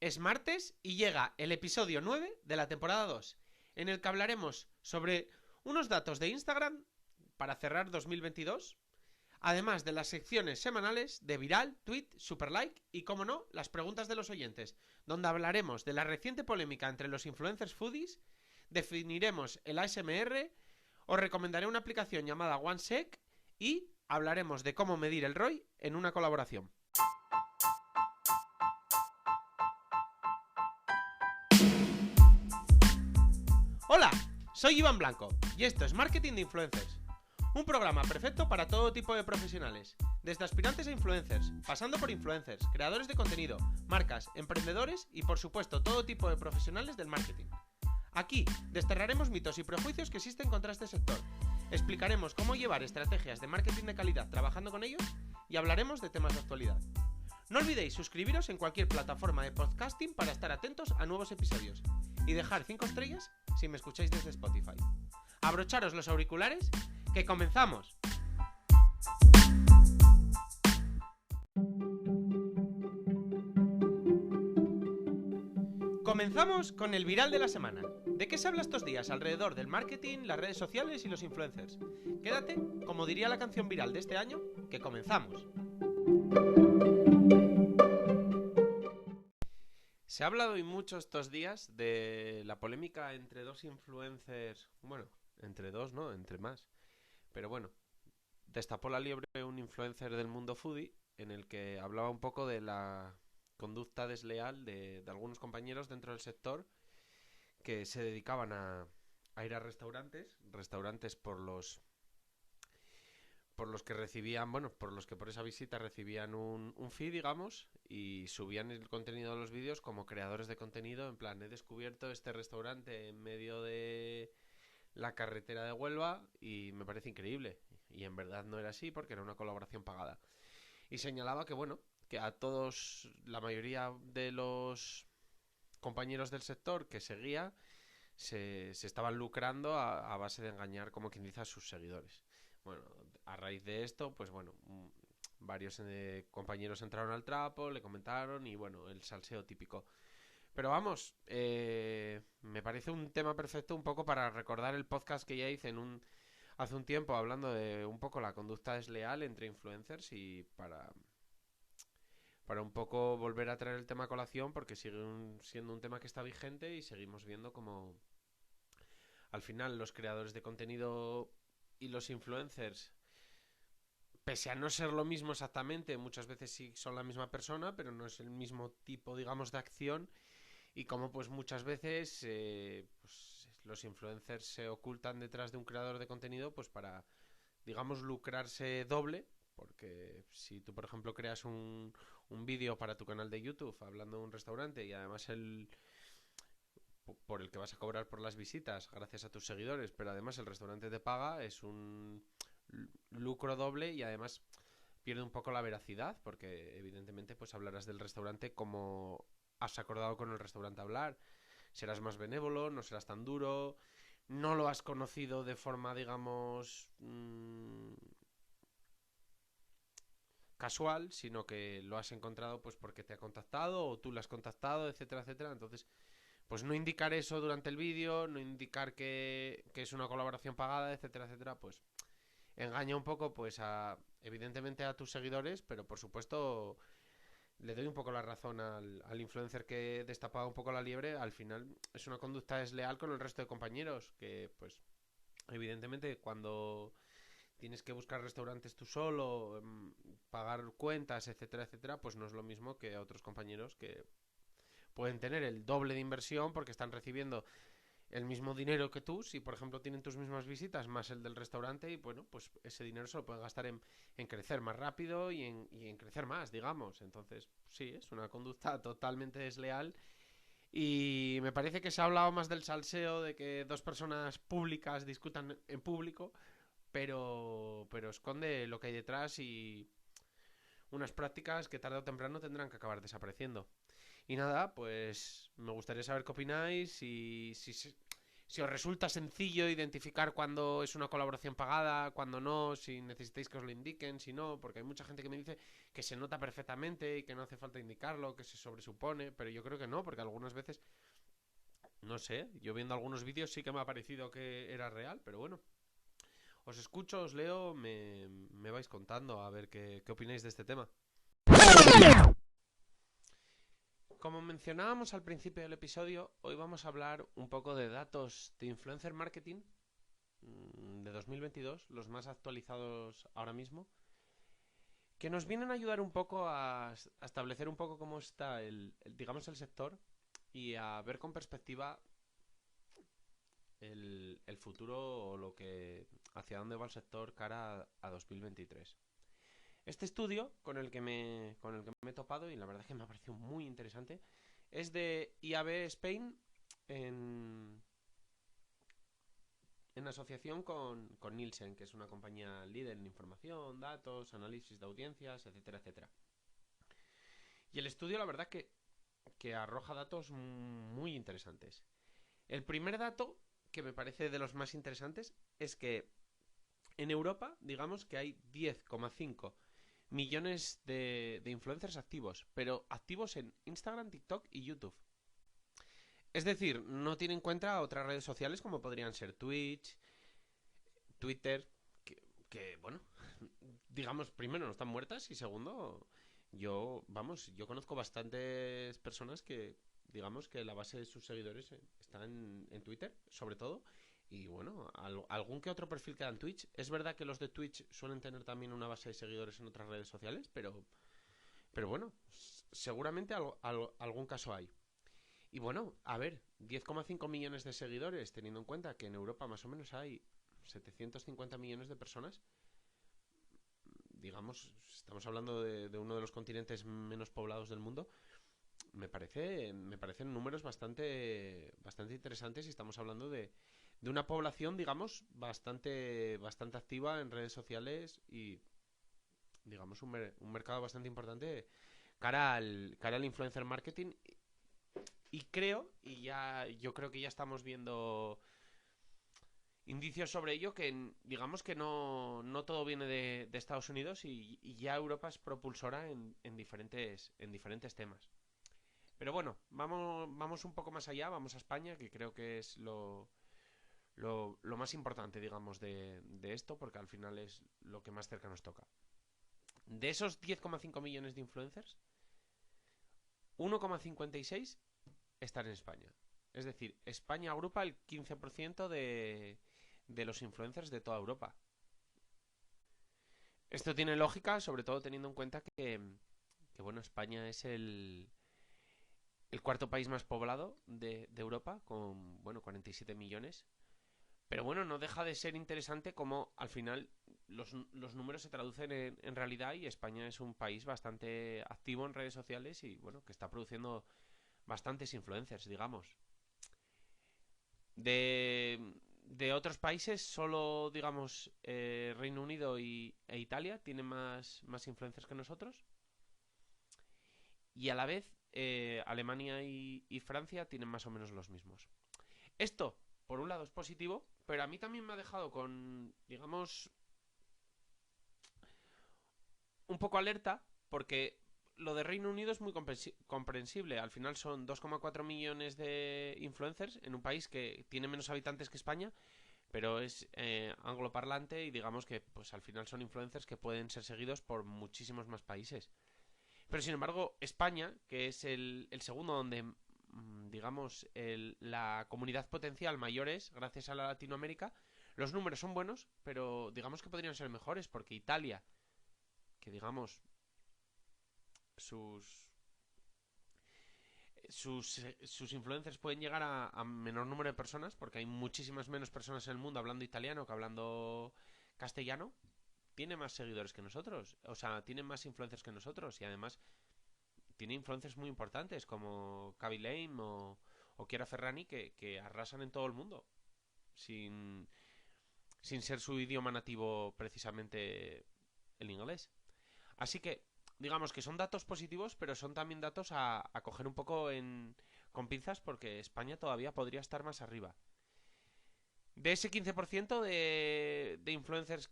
Es martes y llega el episodio 9 de la temporada 2, en el que hablaremos sobre unos datos de Instagram para cerrar 2022, además de las secciones semanales de Viral, Tweet, Superlike y, como no, las preguntas de los oyentes, donde hablaremos de la reciente polémica entre los influencers foodies, definiremos el ASMR, os recomendaré una aplicación llamada OneSec y hablaremos de cómo medir el ROI en una colaboración. Hola, soy Iván Blanco y esto es Marketing de Influencers, un programa perfecto para todo tipo de profesionales, desde aspirantes a influencers, pasando por influencers, creadores de contenido, marcas, emprendedores y por supuesto todo tipo de profesionales del marketing. Aquí desterraremos mitos y prejuicios que existen contra este sector, explicaremos cómo llevar estrategias de marketing de calidad trabajando con ellos y hablaremos de temas de actualidad. No olvidéis suscribiros en cualquier plataforma de podcasting para estar atentos a nuevos episodios y dejar 5 estrellas si me escucháis desde Spotify. Abrocharos los auriculares, que comenzamos. Comenzamos con el viral de la semana. ¿De qué se habla estos días alrededor del marketing, las redes sociales y los influencers? Quédate, como diría la canción viral de este año, que comenzamos. Se ha hablado y mucho estos días de la polémica entre dos influencers, bueno, entre dos, ¿no? Entre más. Pero bueno, destapó la liebre un influencer del mundo foodie en el que hablaba un poco de la conducta desleal de algunos compañeros dentro del sector que se dedicaban a ir a restaurantes por los que recibían, bueno, por los que por esa visita recibían un fee, digamos, y subían el contenido de los vídeos como creadores de contenido, en plan, he descubierto este restaurante en medio de la carretera de Huelva y me parece increíble. Y en verdad no era así porque era una colaboración pagada. Y señalaba que, bueno, que a todos, la mayoría de los compañeros del sector que seguía, se estaban lucrando a base de engañar, como quien dice, a sus seguidores. Bueno, a raíz de esto, pues bueno, varios compañeros entraron al trapo, le comentaron y bueno, el salseo típico. Pero vamos, me parece un tema perfecto un poco para recordar el podcast que ya hice hace un tiempo hablando de un poco la conducta desleal entre influencers y para un poco volver a traer el tema a colación porque sigue siendo un tema que está vigente y seguimos viendo como al final los creadores de contenido y los influencers, pese a no ser lo mismo exactamente, muchas veces sí son la misma persona, pero no es el mismo tipo, digamos, de acción. Y como pues muchas veces pues, los influencers se ocultan detrás de un creador de contenido pues para, digamos, lucrarse doble. Porque si tú, por ejemplo, creas un vídeo para tu canal de YouTube hablando de un restaurante y además por el que vas a cobrar por las visitas gracias a tus seguidores, pero además el restaurante te paga, es un lucro doble y además pierde un poco la veracidad porque evidentemente pues hablarás del restaurante como has acordado con el restaurante hablar, serás más benévolo, no serás tan duro, no lo has conocido de forma, digamos, casual, sino que lo has encontrado pues porque te ha contactado o tú lo has contactado, etcétera, etcétera. Entonces, pues no indicar eso durante el vídeo, no indicar que es una colaboración pagada, etcétera, etcétera, pues engaña un poco pues evidentemente a tus seguidores, pero por supuesto le doy un poco la razón al influencer que destapaba un poco la liebre. Al final es una conducta desleal con el resto de compañeros que pues evidentemente cuando tienes que buscar restaurantes tú solo, pagar cuentas, etcétera, etcétera, pues no es lo mismo que a otros compañeros que pueden tener el doble de inversión porque están recibiendo el mismo dinero que tú, si por ejemplo tienen tus mismas visitas más el del restaurante y bueno, pues ese dinero se lo pueden gastar en crecer más rápido y en crecer más, digamos. Entonces, sí, es una conducta totalmente desleal y me parece que se ha hablado más del salseo de que dos personas públicas discutan en público, pero esconde lo que hay detrás y unas prácticas que tarde o temprano tendrán que acabar desapareciendo. Y nada, pues me gustaría saber qué opináis y Si os resulta sencillo identificar cuando es una colaboración pagada, cuando no, si necesitáis que os lo indiquen, si no, porque hay mucha gente que me dice que se nota perfectamente y que no hace falta indicarlo, que se sobresupone, pero yo creo que no, porque algunas veces, no sé, yo viendo algunos vídeos sí que me ha parecido que era real, pero bueno. Os escucho, os leo, me vais contando a ver qué opináis de este tema. Como mencionábamos al principio del episodio, hoy vamos a hablar un poco de datos de influencer marketing de 2022, los más actualizados ahora mismo, que nos vienen a ayudar un poco a establecer un poco cómo está digamos, el sector y a ver con perspectiva el futuro o hacia dónde va el sector cara a 2023. Este estudio con el que me he topado, y la verdad es que me ha parecido muy interesante, es de IAB Spain en, en asociación con Nielsen, que es una compañía líder en información, datos, análisis de audiencias, etcétera, etcétera. Y el estudio, la verdad, que arroja datos muy interesantes. El primer dato, que me parece de los más interesantes, es que en Europa, digamos que hay 10,5 millones de influencers activos, pero activos en Instagram, TikTok y YouTube. Es decir, no tiene en cuenta otras redes sociales como podrían ser Twitch, Twitter, que bueno, digamos, primero no están muertas y segundo, yo conozco bastantes personas que, digamos, que la base de sus seguidores está en Twitter, sobre todo. Y bueno, algún que otro perfil queda en Twitch. Es verdad que los de Twitch suelen tener también una base de seguidores en otras redes sociales, pero bueno, seguramente algún caso hay. Y bueno, a ver, 10,5 millones de seguidores, teniendo en cuenta que en Europa más o menos hay 750 millones de personas, digamos, estamos hablando de uno de los continentes menos poblados del mundo, me parecen números bastante interesantes y estamos hablando de una población, digamos, bastante activa en redes sociales y, digamos, un mercado bastante importante cara al influencer marketing. Y yo creo que ya estamos viendo indicios sobre ello que, digamos, que no todo viene de Estados Unidos y ya Europa es propulsora en diferentes temas. Pero bueno, vamos un poco más allá, vamos a España, que creo que es lo más importante, digamos, de esto, porque al final es lo que más cerca nos toca. De esos 10,5 millones de influencers, 1,56 están en España. Es decir, España agrupa el 15% de los influencers de toda Europa. Esto tiene lógica, sobre todo teniendo en cuenta que bueno, España es el cuarto país más poblado de Europa, con, bueno, 47 millones. Pero bueno, no deja de ser interesante cómo al final los números se traducen en realidad y España es un país bastante activo en redes sociales y bueno, que está produciendo bastantes influencers, digamos. De otros países, solo, digamos, Reino Unido e Italia tienen más influencers que nosotros. Y a la vez, Alemania y Francia tienen más o menos los mismos. Esto, por un lado, es positivo, pero a mí también me ha dejado con, digamos, un poco alerta, porque lo de Reino Unido es muy comprensible. Al final son 2,4 millones de influencers en un país que tiene menos habitantes que España, pero es angloparlante y digamos que pues al final son influencers que pueden ser seguidos por muchísimos más países. Pero sin embargo, España, que es el segundo donde, digamos, la comunidad potencial mayor es, gracias a la Latinoamérica, los números son buenos, pero digamos que podrían ser mejores, porque Italia, que digamos, sus, sus influencers pueden llegar a menor número de personas, porque hay muchísimas menos personas en el mundo hablando italiano que hablando castellano, tiene más seguidores que nosotros, o sea, tiene más influencers que nosotros y además tiene influencers muy importantes como Kaby Lame o Chiara Ferrani que arrasan en todo el mundo sin, sin ser su idioma nativo precisamente el inglés. Así que digamos que son datos positivos, pero son también datos a coger un poco con pinzas porque España todavía podría estar más arriba. De ese 15% de influencers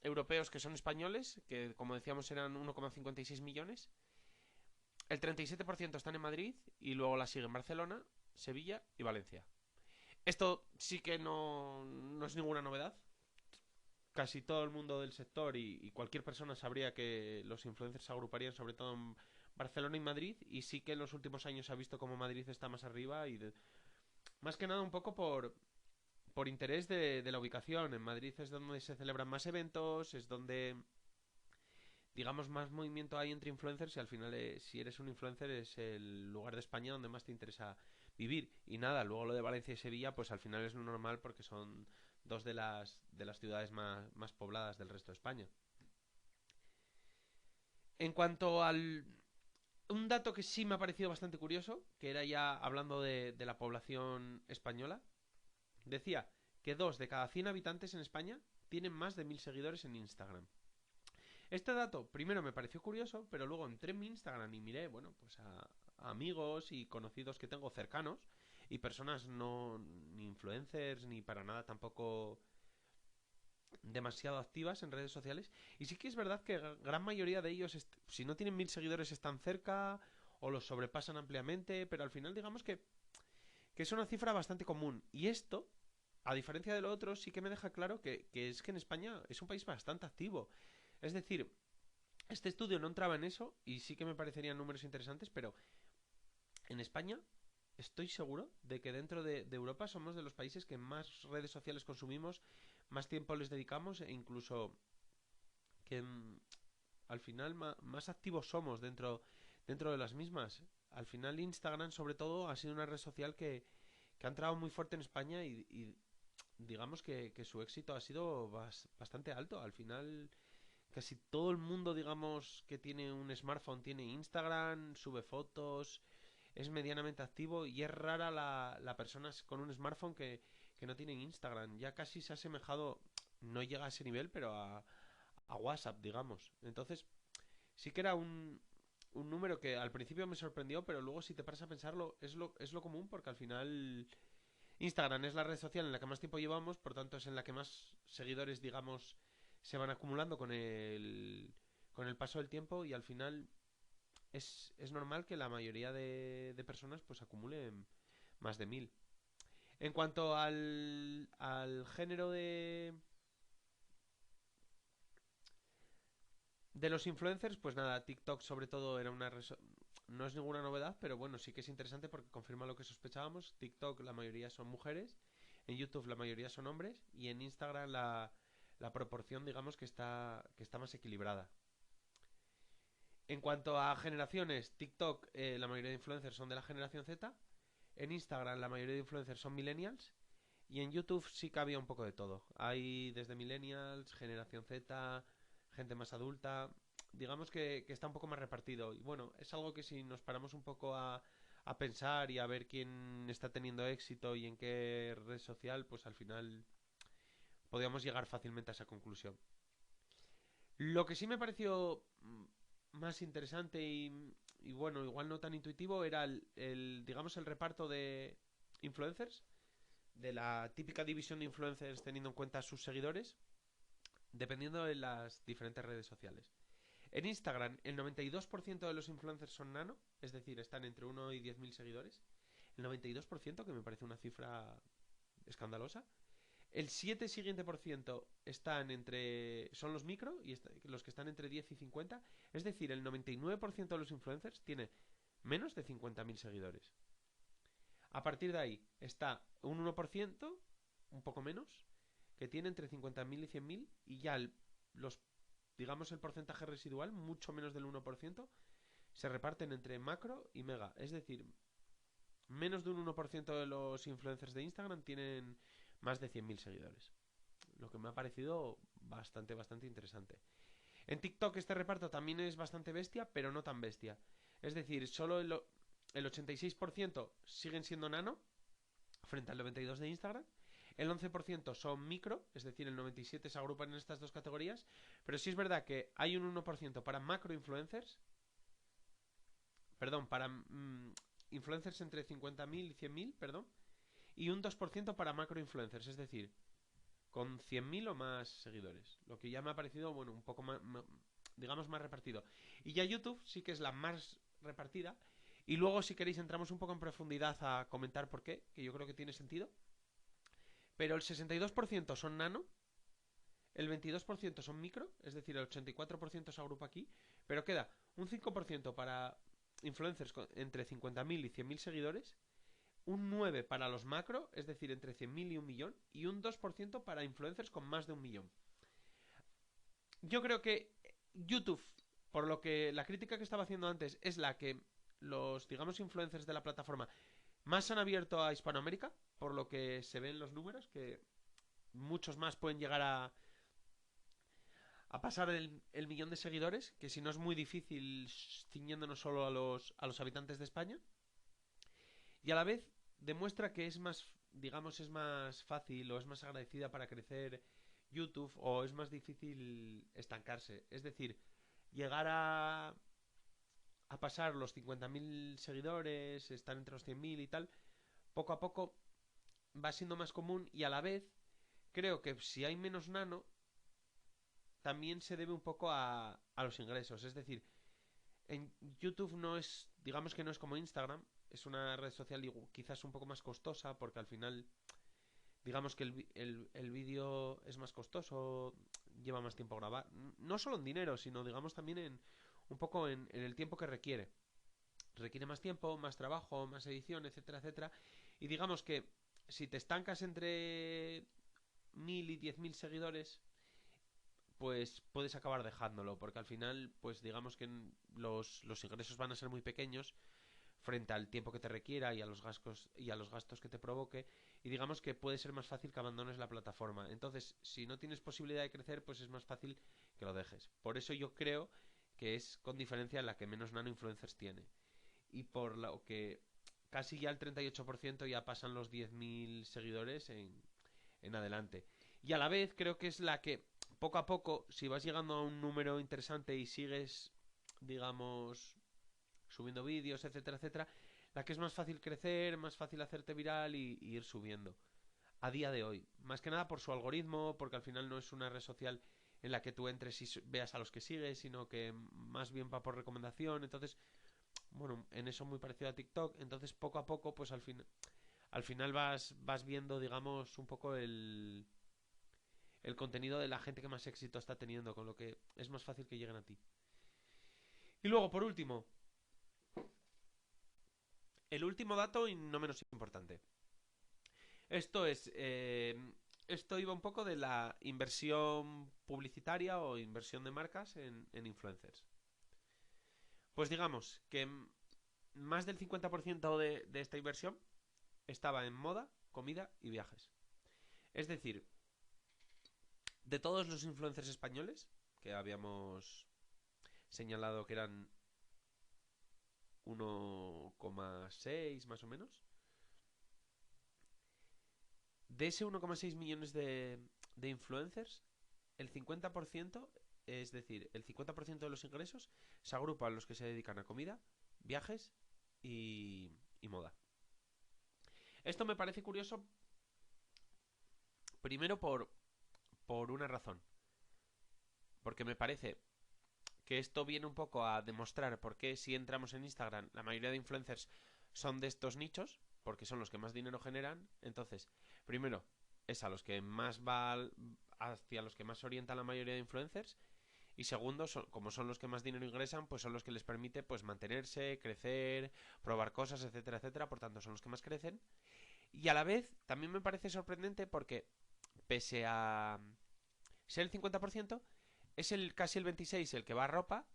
europeos que son españoles, que como decíamos eran 1,56 millones, el 37% están en Madrid y luego la siguen Barcelona, Sevilla y Valencia. Esto sí que no es ninguna novedad. Casi todo el mundo del sector y cualquier persona sabría que los influencers se agruparían sobre todo en Barcelona y Madrid, y sí que en los últimos años se ha visto como Madrid está más arriba más que nada un poco por interés de la ubicación. En Madrid es donde se celebran más eventos, es donde digamos más movimiento hay entre influencers, y al final si eres un influencer es el lugar de España donde más te interesa vivir. Y nada, luego lo de Valencia y Sevilla pues al final es lo normal porque son dos de las ciudades más pobladas del resto de España. En cuanto al... Un dato que sí me ha parecido bastante curioso, que era ya hablando de la población española, decía que 2 de cada 100 habitantes en España tienen más de 1000 seguidores en Instagram. Este dato primero me pareció curioso, pero luego entré en mi Instagram y miré, bueno, pues a amigos y conocidos que tengo cercanos y personas no ni influencers ni para nada tampoco demasiado activas en redes sociales. Y sí que es verdad que gran mayoría de ellos, si no tienen 1000 seguidores, están cerca o los sobrepasan ampliamente, pero al final digamos que es una cifra bastante común. Y esto, a diferencia de lo otro, sí que me deja claro que es que en España es un país bastante activo. Es decir, este estudio no entraba en eso y sí que me parecerían números interesantes, pero en España estoy seguro de que dentro de Europa somos de los países que más redes sociales consumimos, más tiempo les dedicamos e incluso que al final más activos somos dentro de las mismas. Al final Instagram sobre todo ha sido una red social que ha entrado muy fuerte en España y digamos que su éxito ha sido bastante alto. Al final casi todo el mundo, digamos, que tiene un smartphone tiene Instagram, sube fotos, es medianamente activo, y es rara la persona con un smartphone que no tiene Instagram. Ya casi se ha asemejado, no llega a ese nivel, pero a WhatsApp, digamos. Entonces, sí que era un número que al principio me sorprendió, pero luego si te paras a pensarlo, es lo común, porque al final Instagram es la red social en la que más tiempo llevamos, por tanto es en la que más seguidores, digamos, se van acumulando con el paso del tiempo, y al final es normal que la mayoría de personas pues acumulen más de 1000. En cuanto al género de los influencers, pues nada, TikTok sobre todo era no es ninguna novedad, pero bueno, sí que es interesante porque confirma lo que sospechábamos. TikTok la mayoría son mujeres, en YouTube la mayoría son hombres, y en Instagram la proporción digamos que está más equilibrada. En cuanto a generaciones, TikTok la mayoría de influencers son de la generación Z, en Instagram la mayoría de influencers son millennials, y en YouTube sí que había un poco de todo. Hay desde millennials, generación Z, gente más adulta. Digamos que está un poco más repartido. Y bueno, es algo que si nos paramos un poco a pensar y a ver quién está teniendo éxito y en qué red social, pues al final podríamos llegar fácilmente a esa conclusión. Lo que sí me pareció más interesante y bueno, igual no tan intuitivo, era digamos, el reparto de influencers, de la típica división de influencers teniendo en cuenta sus seguidores, dependiendo de las diferentes redes sociales. En Instagram, el 92% de los influencers son nano, es decir, están entre 1 y 10.000 seguidores. El 92%, que me parece una cifra escandalosa. El 7 siguiente por ciento son los micro, y los que están entre 10 y 50. Es decir, el 99% de los influencers tiene menos de 50.000 seguidores. A partir de ahí está un 1%, un poco menos, que tiene entre 50.000 y 100.000, y ya digamos el porcentaje residual, mucho menos del 1%, se reparten entre macro y mega. Es decir, menos de un 1% de los influencers de Instagram tienen más de 100.000 seguidores. Lo que me ha parecido bastante interesante. En TikTok este reparto también es bastante bestia, pero no tan bestia. Es decir, solo el 86% siguen siendo nano, frente al 92% de Instagram. El 11% son micro, es decir, el 97% se agrupan en estas dos categorías. Pero sí es verdad que hay un 1% para macro influencers. Perdón, para influencers entre 50.000 y 100.000, perdón. y un 2% para macro influencers, es decir, con 100.000 o más seguidores. Lo que ya me ha parecido, bueno, un poco más, digamos, más repartido. Y ya YouTube sí que es la más repartida. Y luego, si queréis, entramos un poco en profundidad a comentar por qué, que yo creo que tiene sentido. Pero el 62% son nano, el 22% son micro, es decir, el 84% se agrupa aquí, pero queda un 5% para influencers entre 50.000 y 100.000 seguidores, un 9% para los macro, es decir, entre 100.000 y 1.000.000, y un 2% para influencers con más de 1.000.000. Yo creo que YouTube, por lo que la crítica que estaba haciendo antes, es la que los, digamos, influencers de la plataforma más han abierto a Hispanoamérica, por lo que se ven los números, que muchos más pueden llegar a pasar el millón de seguidores, que si no es muy difícil ciñéndonos solo a los habitantes de España. Y a la vez demuestra que es más, digamos, es más fácil o es más agradecida para crecer YouTube, o es más difícil estancarse. Es decir, llegar a pasar los 50.000 seguidores, estar entre los 100.000 y tal, poco a poco va siendo más común, y a la vez creo que si hay menos nano, también se debe un poco a los ingresos. Es decir, en YouTube no es, digamos que no es como Instagram, es una red social quizás un poco más costosa, porque al final, digamos que el vídeo es más costoso, lleva más tiempo grabar, no solo en dinero, sino digamos también en un poco en el tiempo que requiere. Requiere más tiempo, más trabajo, más edición, etcétera, etcétera. Y digamos que si te estancas entre 1.000 y 10.000 seguidores, pues puedes acabar dejándolo, porque al final, pues digamos que los ingresos van a ser muy pequeños frente al tiempo que te requiera y a los gastos que te provoque, y digamos que puede ser más fácil que abandones la plataforma. Entonces, si no tienes posibilidad de crecer, pues es más fácil que lo dejes. Por eso yo creo que es con diferencia la que menos nano influencers tiene, y por lo que casi ya el 38% ya pasan los 10.000 seguidores en adelante. Y a la vez creo que es la que poco a poco, si vas llegando a un número interesante y sigues, digamos, subiendo vídeos, etcétera, etcétera, la que es más fácil crecer, más fácil hacerte viral y ir subiendo. A día de hoy, más que nada por su algoritmo, porque al final no es una red social en la que tú entres y veas a los que sigues, sino que más bien va por recomendación. Entonces, bueno, en eso muy parecido a TikTok. Entonces, poco a poco, pues al final vas viendo, digamos, un poco el contenido de la gente que más éxito está teniendo, con lo que es más fácil que lleguen a ti. Y luego, por último, el último dato y no menos importante. Esto es, esto iba un poco de la inversión publicitaria o inversión de marcas en influencers. Pues digamos que más del 50% de esta inversión estaba en moda, comida y viajes. Es decir, de todos los influencers españoles, que habíamos señalado que eran 1,6 más o menos, de ese 1,6 millones de influencers, el 50%, es decir, el 50% de los ingresos se agrupan los que se dedican a comida, viajes y moda. Esto me parece curioso, primero por una razón. Porque me parece que esto viene un poco a demostrar por qué, si entramos en Instagram, la mayoría de influencers son de estos nichos, porque son los que más dinero generan. Entonces, primero, es a los que más va, hacia los que más se orienta la mayoría de influencers. Y segundo, como son los que más dinero ingresan, pues son los que les permite pues mantenerse, crecer, probar cosas, etcétera, etcétera. Por tanto, son los que más crecen. Y a la vez, también me parece sorprendente porque, pese a ser el 50%, es casi el 26% el que va a ropa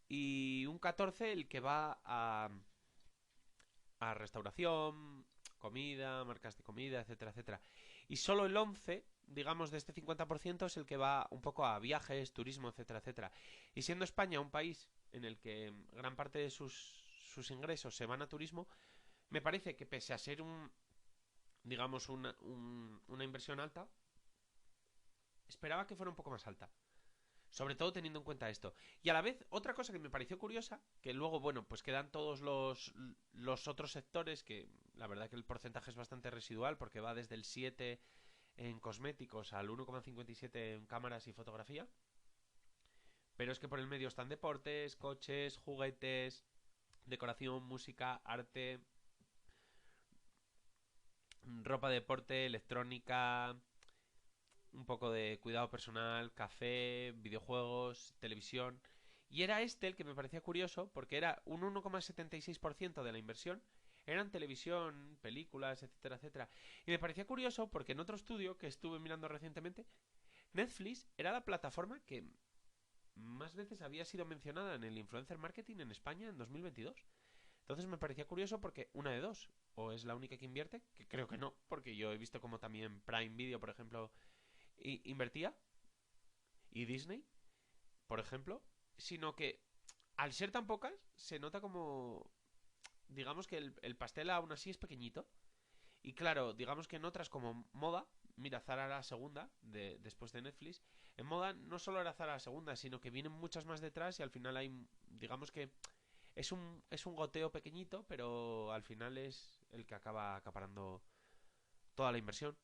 y un 14% el que va a restauración, comida, marcas de comida, etcétera, etcétera. Y solo el 11%, digamos, de este 50% es el que va un poco a viajes, turismo, etcétera, etcétera. Y siendo España un país en el que gran parte de sus ingresos se van a turismo, me parece que pese a ser digamos, una inversión alta, esperaba que fuera un poco más alta. Sobre todo teniendo en cuenta esto. Y a la vez, otra cosa que me pareció curiosa, que luego, bueno, pues quedan todos los otros sectores que la verdad que el porcentaje es bastante residual porque va desde el 7 en cosméticos al 1,57 en cámaras y fotografía. Pero es que por el medio están deportes, coches, juguetes, decoración, música, arte, ropa de deporte, electrónica, un poco de cuidado personal, café, videojuegos, televisión. Y era este el que me parecía curioso porque era un 1,76% de la inversión. Eran televisión, películas, etcétera, etcétera. Y me parecía curioso porque en otro estudio que estuve mirando recientemente, Netflix era la plataforma que más veces había sido mencionada en el influencer marketing en España en 2022. Entonces me parecía curioso porque una de dos, o es la única que invierte, que creo que no, porque yo he visto como también Prime Video, por ejemplo, invertía, y Disney, por ejemplo, sino que al ser tan pocas, se nota como, digamos que el pastel aún así es pequeñito. Y claro, digamos que en otras como moda, mira, Zara era la segunda, después de Netflix, en moda no solo era Zara la segunda, sino que vienen muchas más detrás y al final hay, digamos que es un goteo pequeñito, pero al final es el que acaba acaparando toda la inversión.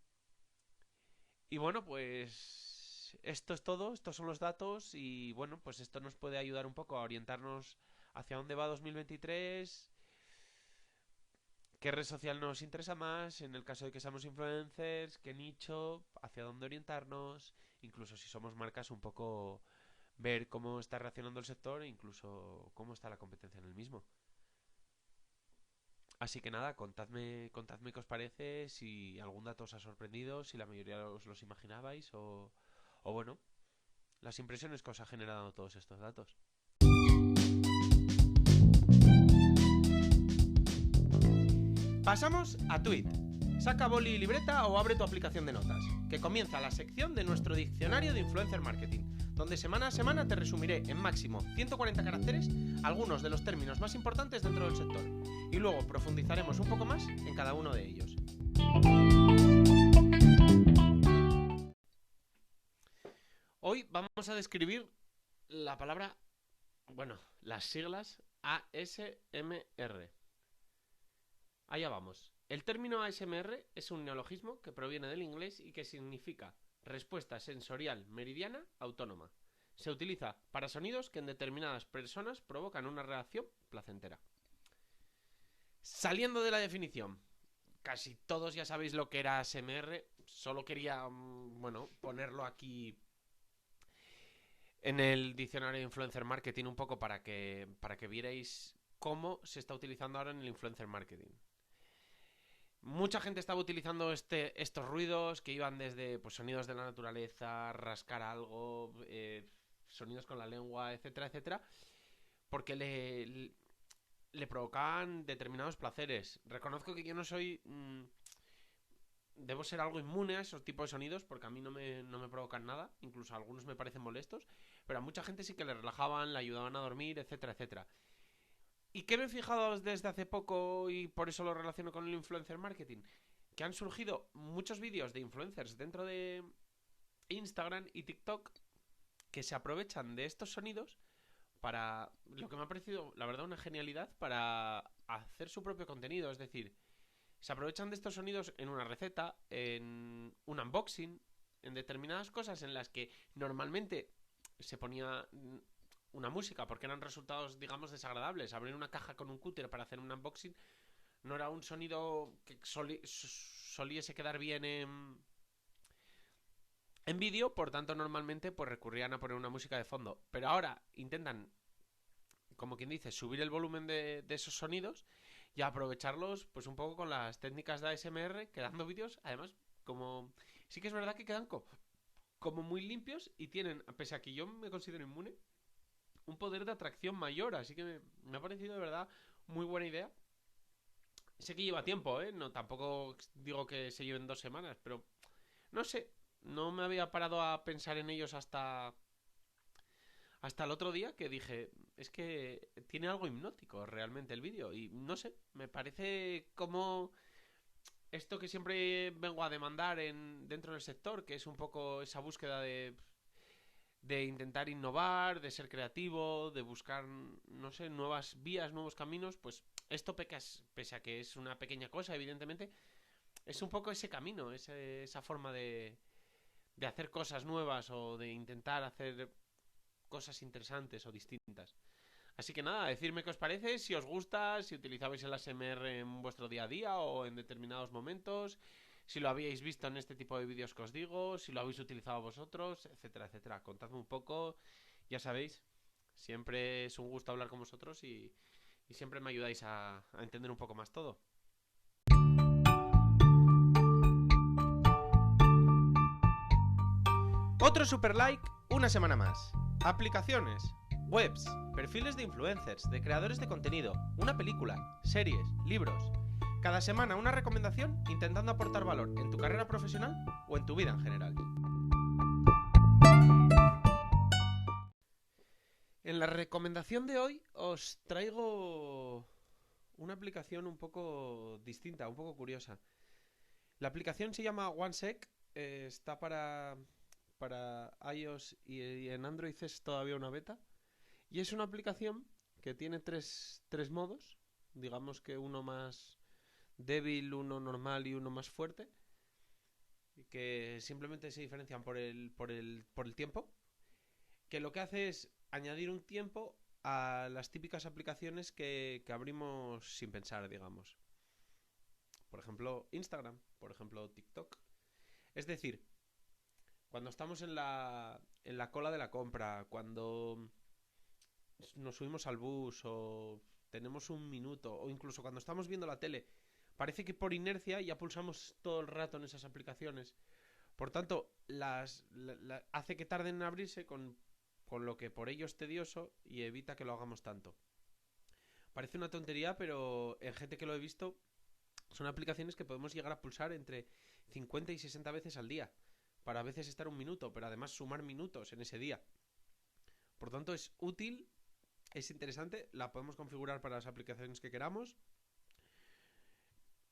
Y bueno, pues esto es todo, estos son los datos y bueno, pues esto nos puede ayudar un poco a orientarnos hacia dónde va 2023, qué red social nos interesa más, en el caso de que seamos influencers, qué nicho, hacia dónde orientarnos, incluso si somos marcas un poco ver cómo está reaccionando el sector e incluso cómo está la competencia en el mismo. Así que nada, contadme qué os parece, si algún dato os ha sorprendido, si la mayoría os los imaginabais o bueno, las impresiones que os ha generado todos estos datos. Pasamos a Tweet. Saca boli y libreta o abre tu aplicación de notas, que comienza la sección de nuestro diccionario de influencer marketing, donde semana a semana te resumiré en máximo 140 caracteres algunos de los términos más importantes dentro del sector, y luego profundizaremos un poco más en cada uno de ellos. Hoy vamos a describir la palabra, las siglas ASMR. Allá vamos. El término ASMR es un neologismo que proviene del inglés y que significa respuesta sensorial meridiana autónoma. Se utiliza para sonidos que en determinadas personas provocan una reacción placentera. Saliendo de la definición, casi todos ya sabéis lo que era ASMR, solo quería, ponerlo aquí en el diccionario de influencer marketing un poco para que vierais cómo se está utilizando ahora en el influencer marketing. Mucha gente estaba utilizando estos ruidos que iban desde pues, sonidos de la naturaleza, rascar algo, sonidos con la lengua, etcétera, etcétera, porque le provocaban determinados placeres. Reconozco que yo no soy... debo ser algo inmune a esos tipos de sonidos porque a mí no me provocan nada, incluso algunos me parecen molestos, pero a mucha gente sí que le relajaban, le ayudaban a dormir, etcétera, etcétera. ¿Y qué me he fijado desde hace poco y por eso lo relaciono con el influencer marketing? Que han surgido muchos vídeos de influencers dentro de Instagram y TikTok que se aprovechan de estos sonidos para, lo que me ha parecido, la verdad, una genialidad para hacer su propio contenido. Es decir, se aprovechan de estos sonidos en una receta, en un unboxing, en determinadas cosas en las que normalmente se ponía una música porque eran resultados, digamos, desagradables. Abrir una caja con un cúter para hacer un unboxing no era un sonido que soliese quedar bien en vídeo, por tanto normalmente pues recurrían a poner una música de fondo. Pero ahora intentan, como quien dice, subir el volumen de esos sonidos y aprovecharlos pues un poco con las técnicas de ASMR, quedando vídeos, además, como sí que es verdad que quedan como muy limpios y tienen, pese a que yo me considero inmune, un poder de atracción mayor, así que me ha parecido de verdad muy buena idea. Sé que lleva tiempo, no tampoco digo que se lleven 2 semanas, pero no sé, no me había parado a pensar en ellos hasta el otro día que dije, es que tiene algo hipnótico realmente el vídeo y no sé, me parece como esto que siempre vengo a demandar dentro del sector, que es un poco esa búsqueda de intentar innovar, de ser creativo, de buscar, no sé, nuevas vías, nuevos caminos, pues esto, pese a que es una pequeña cosa, evidentemente, es un poco ese camino, esa forma de hacer cosas nuevas o de intentar hacer cosas interesantes o distintas. Así que nada, decidme qué os parece, si os gusta, si utilizabais el ASMR en vuestro día a día o en determinados momentos, si lo habíais visto en este tipo de vídeos que os digo, si lo habéis utilizado vosotros, etcétera, etcétera. Contadme un poco, ya sabéis, siempre es un gusto hablar con vosotros y siempre me ayudáis a entender un poco más todo. Otro super like, una semana más. Aplicaciones, webs, perfiles de influencers, de creadores de contenido, una película, series, libros. Cada semana una recomendación intentando aportar valor en tu carrera profesional o en tu vida en general. En la recomendación de hoy os traigo una aplicación un poco distinta, un poco curiosa. La aplicación se llama OneSec, está para iOS y en Android es todavía una beta. Y es una aplicación que tiene tres modos, digamos que uno más débil, uno normal y uno más fuerte, que simplemente se diferencian por el tiempo, que lo que hace es añadir un tiempo a las típicas aplicaciones que abrimos sin pensar, digamos. Por ejemplo, Instagram, por ejemplo, TikTok. Es decir, cuando estamos en la cola de la compra, cuando nos subimos al bus o tenemos un minuto, o incluso cuando estamos viendo la tele, parece que por inercia ya pulsamos todo el rato en esas aplicaciones. Por tanto, hace que tarden en abrirse con lo que por ello es tedioso y evita que lo hagamos tanto. Parece una tontería, pero en gente que lo he visto, son aplicaciones que podemos llegar a pulsar entre 50 y 60 veces al día, para a veces estar un minuto, pero además sumar minutos en ese día. Por tanto, es útil, es interesante, la podemos configurar para las aplicaciones que queramos,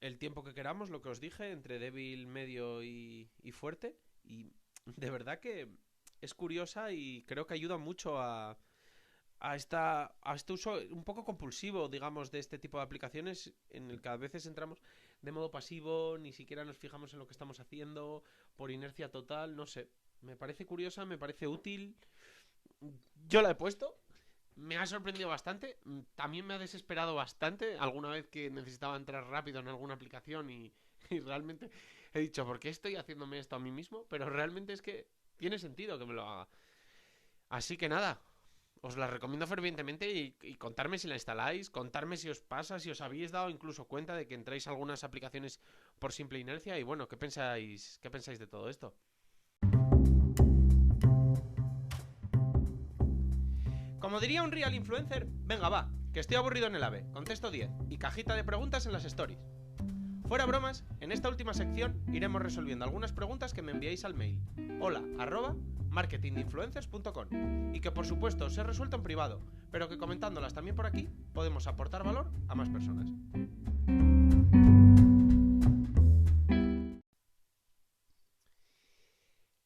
el tiempo que queramos, lo que os dije, entre débil, medio y fuerte, y de verdad que es curiosa y creo que ayuda mucho a este uso un poco compulsivo, digamos, de este tipo de aplicaciones en el que a veces entramos de modo pasivo, ni siquiera nos fijamos en lo que estamos haciendo, por inercia total, no sé. Me parece curiosa, me parece útil. Yo la he puesto, me ha sorprendido bastante, también me ha desesperado bastante alguna vez que necesitaba entrar rápido en alguna aplicación y realmente he dicho, ¿por qué estoy haciéndome esto a mí mismo? Pero realmente es que tiene sentido que me lo haga. Así que nada, os la recomiendo fervientemente y contarme si la instaláis, contarme si os pasa, si os habéis dado incluso cuenta de que entráis a algunas aplicaciones por simple inercia y bueno, ¿qué pensáis de todo esto? Como diría un real influencer, venga va, que estoy aburrido en el AVE, contesto 10 y cajita de preguntas en las stories. Fuera bromas, en esta última sección iremos resolviendo algunas preguntas que me enviáis al mail hola@marketinginfluencers.com y que por supuesto se resuelto en privado, pero que comentándolas también por aquí podemos aportar valor a más personas.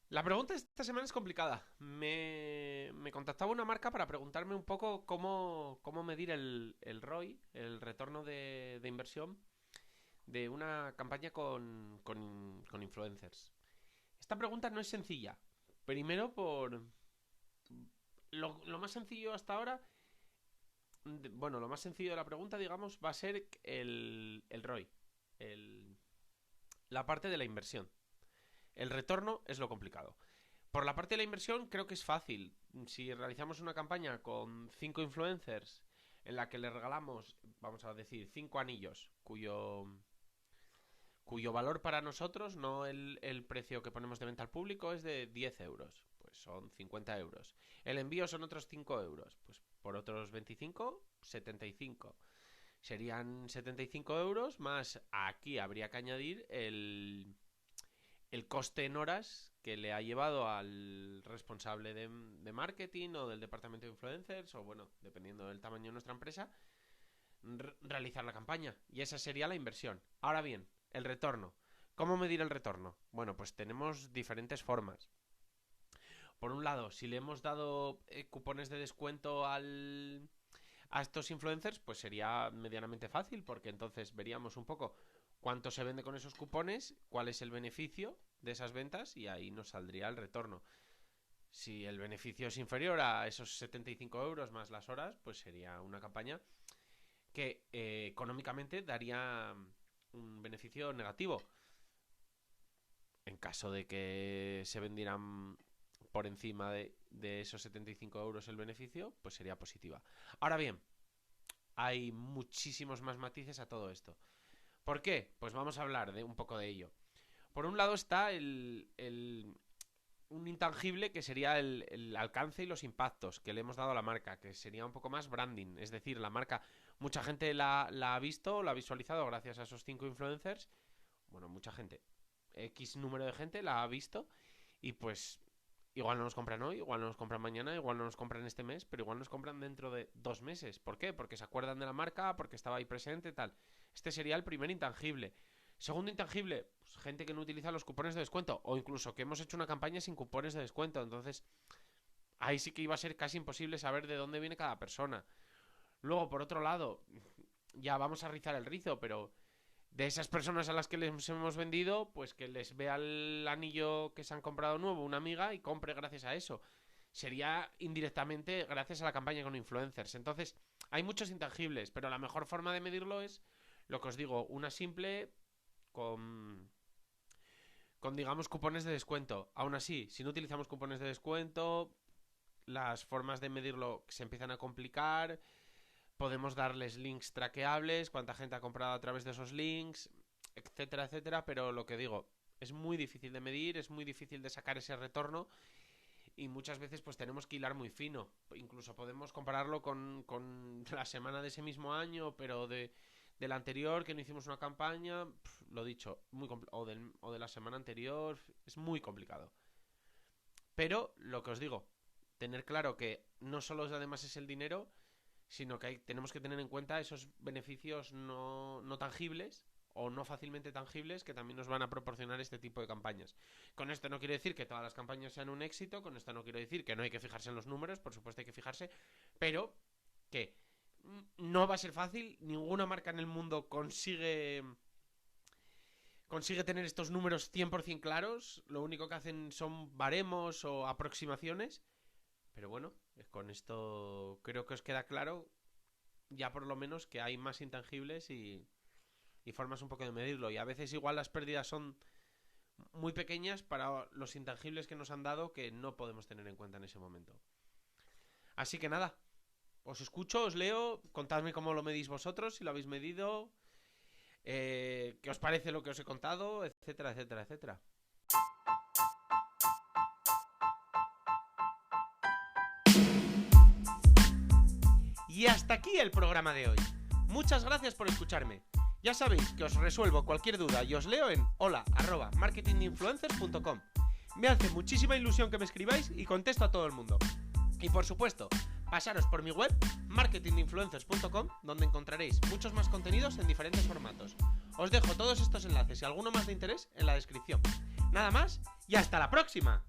La pregunta de esta semana es complicada. Me contactaba una marca para preguntarme un poco cómo medir el ROI, el retorno de inversión, de una campaña con influencers. Esta pregunta no es sencilla. Primero por... Lo más sencillo hasta ahora... Bueno, lo más sencillo de la pregunta, digamos, va a ser el ROI. La parte de la inversión. El retorno es lo complicado. Por la parte de la inversión creo que es fácil. Si realizamos una campaña con 5 influencers en la que le regalamos, vamos a decir, 5 anillos, cuyo valor para nosotros, no el precio que ponemos de venta al público, es de 10 euros. Pues son 50 euros. El envío son otros 5 euros. Pues por otros 25, 75. Serían 75 euros más aquí habría que añadir el coste en horas que le ha llevado al responsable de marketing o del departamento de influencers o bueno, dependiendo del tamaño de nuestra empresa, realizar la campaña. Y esa sería la inversión. Ahora bien, el retorno. ¿Cómo medir el retorno? Bueno, pues tenemos diferentes formas. Por un lado, si le hemos dado cupones de descuento al a estos influencers, pues sería medianamente fácil, porque entonces veríamos un poco cuánto se vende con esos cupones, cuál es el beneficio de esas ventas y ahí nos saldría el retorno. Si el beneficio es inferior a esos 75 euros más las horas, pues sería una campaña que económicamente daría un beneficio negativo. En caso de que se vendieran por encima de esos 75 euros el beneficio, pues sería positiva. Ahora bien, hay muchísimos más matices a todo esto. ¿Por qué? Pues vamos a hablar de un poco de ello. Por un lado está un intangible que sería el alcance y los impactos que le hemos dado a la marca, que sería un poco más branding. Es decir, la marca, mucha gente la ha visto, la ha visualizado gracias a esos 5 influencers. Bueno, mucha gente, X número de gente la ha visto y pues igual no nos compran hoy, igual no nos compran mañana, igual no nos compran este mes, pero igual nos compran dentro de 2 meses. ¿Por qué? Porque se acuerdan de la marca, porque estaba ahí presente, tal. Este sería el primer intangible. Segundo intangible, pues gente que no utiliza los cupones de descuento o incluso que hemos hecho una campaña sin cupones de descuento. Entonces, ahí sí que iba a ser casi imposible saber de dónde viene cada persona. Luego, por otro lado, ya vamos a rizar el rizo, pero de esas personas a las que les hemos vendido, pues que les vea el anillo que se han comprado nuevo una amiga y compre gracias a eso. Sería indirectamente gracias a la campaña con influencers. Entonces, hay muchos intangibles, pero la mejor forma de medirlo es, lo que os digo, una simple con digamos cupones de descuento. Aún así, si no utilizamos cupones de descuento, las formas de medirlo se empiezan a complicar. Podemos darles links traqueables, cuánta gente ha comprado a través de esos links, etcétera, etcétera. Pero lo que digo, es muy difícil de medir, es muy difícil de sacar ese retorno y muchas veces pues tenemos que hilar muy fino. Incluso podemos compararlo con la semana de ese mismo año, pero del anterior, que no hicimos una campaña, lo dicho, o de la semana anterior, es muy complicado. Pero, lo que os digo, tener claro que no solo además es el dinero, sino que tenemos que tener en cuenta esos beneficios no tangibles o no fácilmente tangibles que también nos van a proporcionar este tipo de campañas. Con esto no quiero decir que todas las campañas sean un éxito, con esto no quiero decir que no hay que fijarse en los números, por supuesto hay que fijarse, pero que no va a ser fácil, ninguna marca en el mundo consigue tener estos números 100% claros, lo único que hacen son baremos o aproximaciones, pero bueno, con esto creo que os queda claro ya por lo menos que hay más intangibles y formas un poco de medirlo, y a veces igual las pérdidas son muy pequeñas para los intangibles que nos han dado que no podemos tener en cuenta en ese momento. Así que nada, os escucho, os leo, contadme cómo lo medís vosotros, si lo habéis medido, qué os parece lo que os he contado, etcétera, etcétera, etcétera. Y hasta aquí el programa de hoy. Muchas gracias por escucharme. Ya sabéis que os resuelvo cualquier duda y os leo en hola@marketinginfluencers.com. Me hace muchísima ilusión que me escribáis y contesto a todo el mundo. Y por supuesto, pasaros por mi web, marketinginfluencers.com, donde encontraréis muchos más contenidos en diferentes formatos. Os dejo todos estos enlaces y alguno más de interés en la descripción. Nada más y hasta la próxima.